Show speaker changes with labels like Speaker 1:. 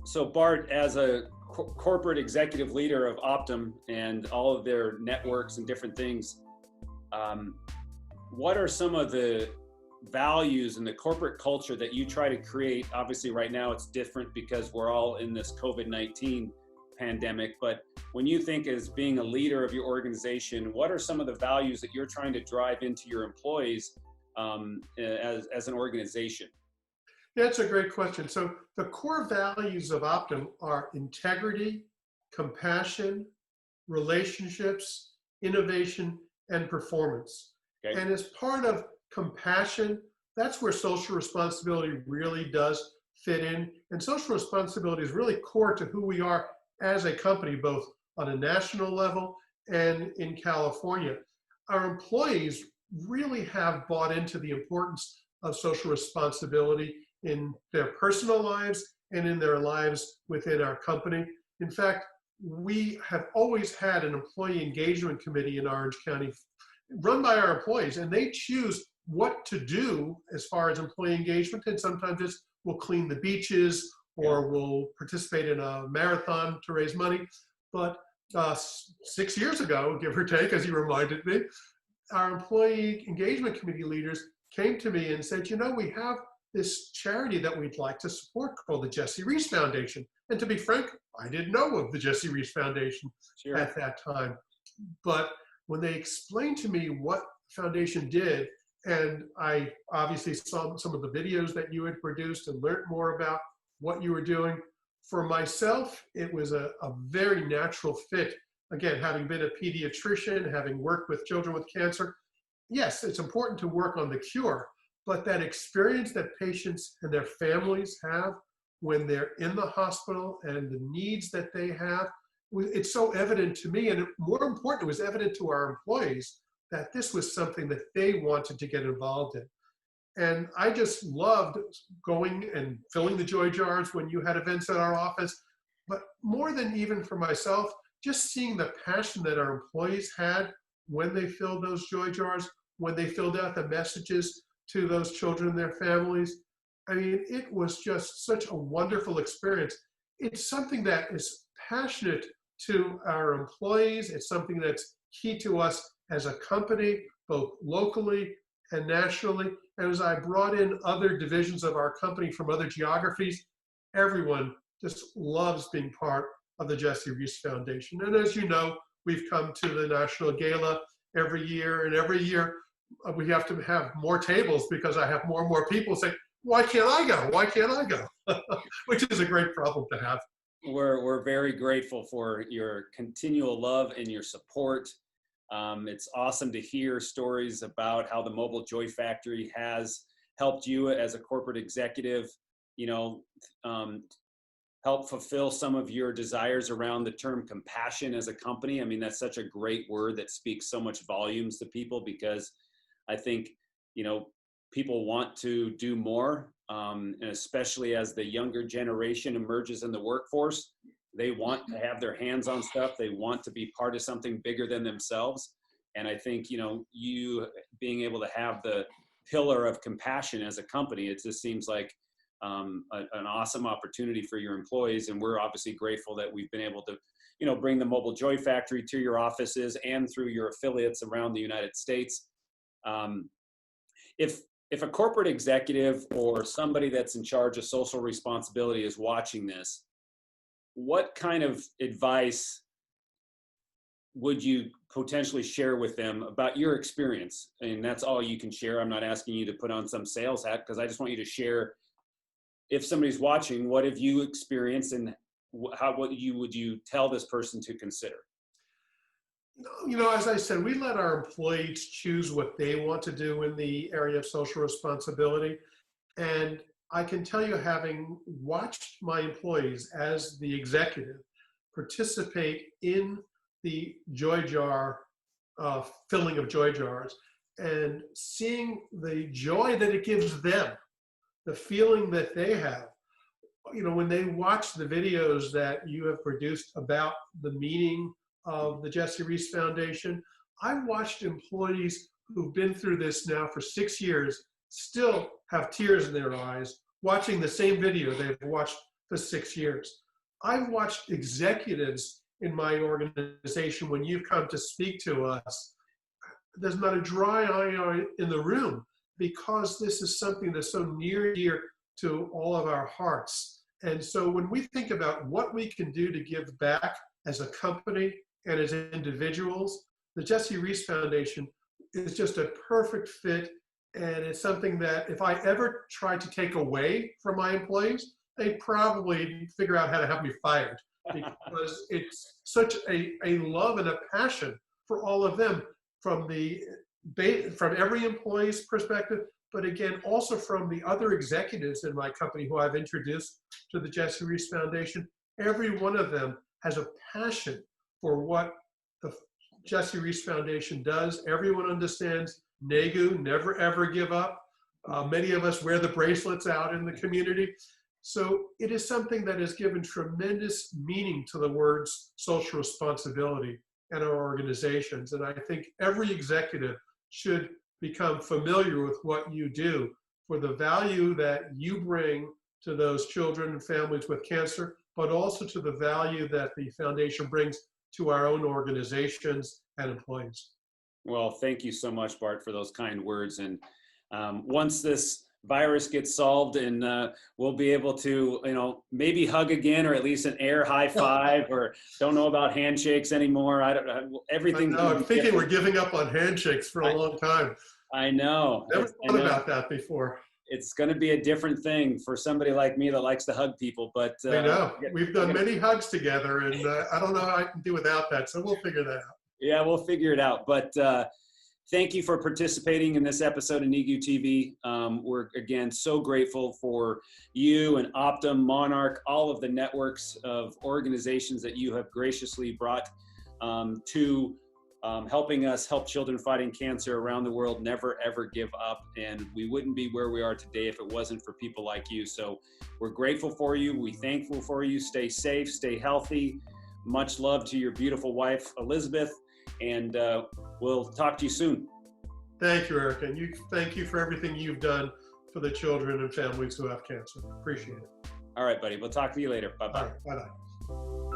Speaker 1: So Bart, as a corporate executive leader of Optum and all of their networks and different things, what are some of the values and the corporate culture that you try to create? Obviously right now it's different because we're all in this COVID-19 pandemic, but when you think as being a leader of your organization, what are some of the values that you're trying to drive into your employees as an organization?
Speaker 2: Yeah, that's a great question. So the core values of Optum are integrity, compassion, relationships, innovation, and performance.
Speaker 1: Okay.
Speaker 2: And as part of compassion, that's where social responsibility really does fit in. And social responsibility is really core to who we are as a company, both on a national level and in California. Our employees really have bought into the importance of social responsibility in their personal lives and in their lives within our company. In fact, we have always had an employee engagement committee in Orange County run by our employees, and they choose what to do as far as employee engagement. And sometimes it's we'll clean the beaches or we'll participate in a marathon to raise money. But 6 years ago, give or take, as you reminded me, our employee engagement committee leaders came to me and said, you know, we have this charity that we'd like to support called the Jessie Foundation. And to be frank, I didn't know of the Jessie Foundation at that time. But when they explained to me what the foundation did, and I obviously saw some of the videos that you had produced and learned more about what you were doing, for myself, it was a very natural fit. Again, having been a pediatrician, having worked with children with cancer, yes, it's important to work on the cure, but that experience that patients and their families have when they're in the hospital and the needs that they have, it's so evident to me, and more important, it was evident to our employees that this was something that they wanted to get involved in. And I just loved going and filling the joy jars when you had events at our office, but more than even for myself, just seeing the passion that our employees had when they filled those joy jars, when they filled out the messages to those children and their families. I mean, it was just such a wonderful experience. It's something that is passionate to our employees. It's something that's key to us as a company, both locally and nationally. And as I brought in other divisions of our company from other geographies, everyone just loves being part of the Jessie Foundation. And as you know, we've come to the National Gala every year, and every year we have to have more tables because I have more and more people say, why can't I go? Why can't I go? Which is a great problem to have.
Speaker 1: We're very grateful for your continual love and your support. It's awesome to hear stories about how the mobile JoyFactory has helped you as a corporate executive, help fulfill some of your desires around the term compassion as a company. I mean, that's such a great word that speaks so much volumes to people, because I think, people want to do more, and especially as the younger generation emerges in the workforce, they want to have their hands on stuff. They want to be part of something bigger than themselves. And I think, you being able to have the pillar of compassion as a company, it just seems like an awesome opportunity for your employees. And we're obviously grateful that we've been able to, bring the mobile JoyFactory to your offices and through your affiliates around the United States. If a corporate executive or somebody that's in charge of social responsibility is watching this, what kind of advice would you potentially share with them about your experience? And that's all you can share. I'm not asking you to put on some sales hat, because I just want you to share, if somebody's watching, what have you experienced, and what would you tell this person to consider?
Speaker 2: As I said, we let our employees choose what they want to do in the area of social responsibility. And I can tell you, having watched my employees as the executive participate in the joy jar, filling of joy jars, and seeing the joy that it gives them, the feeling that they have, when they watch the videos that you have produced about the meaning of the Jessie Foundation, I watched employees who've been through this now for 6 years still have tears in their eyes watching the same video they've watched for 6 years. I've watched executives in my organization, when you've come to speak to us, there's not a dry eye in the room, because this is something that's so near and dear to all of our hearts. And so when we think about what we can do to give back as a company and as individuals, the Jessie Reese Foundation is just a perfect fit. And it's something that if I ever tried to take away from my employees, they'd probably figure out how to have me fired, because it's such a love and a passion for all of them, from every employee's perspective, but again, also from the other executives in my company who I've introduced to the Jessie Reese Foundation. Every one of them has a passion for what the Jessie Reese Foundation does. Everyone understands NEGU, never ever give up. Many of us wear the bracelets out in the community. So it is something that has given tremendous meaning to the words social responsibility in our organizations. And I think every executive should become familiar with what you do, for the value that you bring to those children and families with cancer, but also to the value that the foundation brings to our own organizations and employees.
Speaker 1: Well, thank you so much, Bart, for those kind words. And once this virus gets solved, and we'll be able to, maybe hug again, or at least an air high five, or don't know about handshakes anymore. I don't know. Everything.
Speaker 2: I'm thinking we're giving up on handshakes for a long time.
Speaker 1: I know.
Speaker 2: Never thought about that before.
Speaker 1: It's going to be a different thing for somebody like me that likes to hug people. But
Speaker 2: I know. We've done many hugs together, and I don't know how I can do without that. So we'll figure that out.
Speaker 1: Yeah, we'll figure it out. But thank you for participating in this episode of NEGU TV. We're, again, so grateful for you and Optum, Monarch, all of the networks of organizations that you have graciously brought to helping us help children fighting cancer around the world never, ever give up. And we wouldn't be where we are today if it wasn't for people like you. So we're grateful for you. We're thankful for you. Stay safe, stay healthy. Much love to your beautiful wife, Elizabeth. And we'll talk to you soon.
Speaker 2: Thank you, Eric. And thank you for everything you've done for the children and families who have cancer. Appreciate it.
Speaker 1: All right, buddy. We'll talk to you later. Bye-bye.
Speaker 2: All right, bye-bye.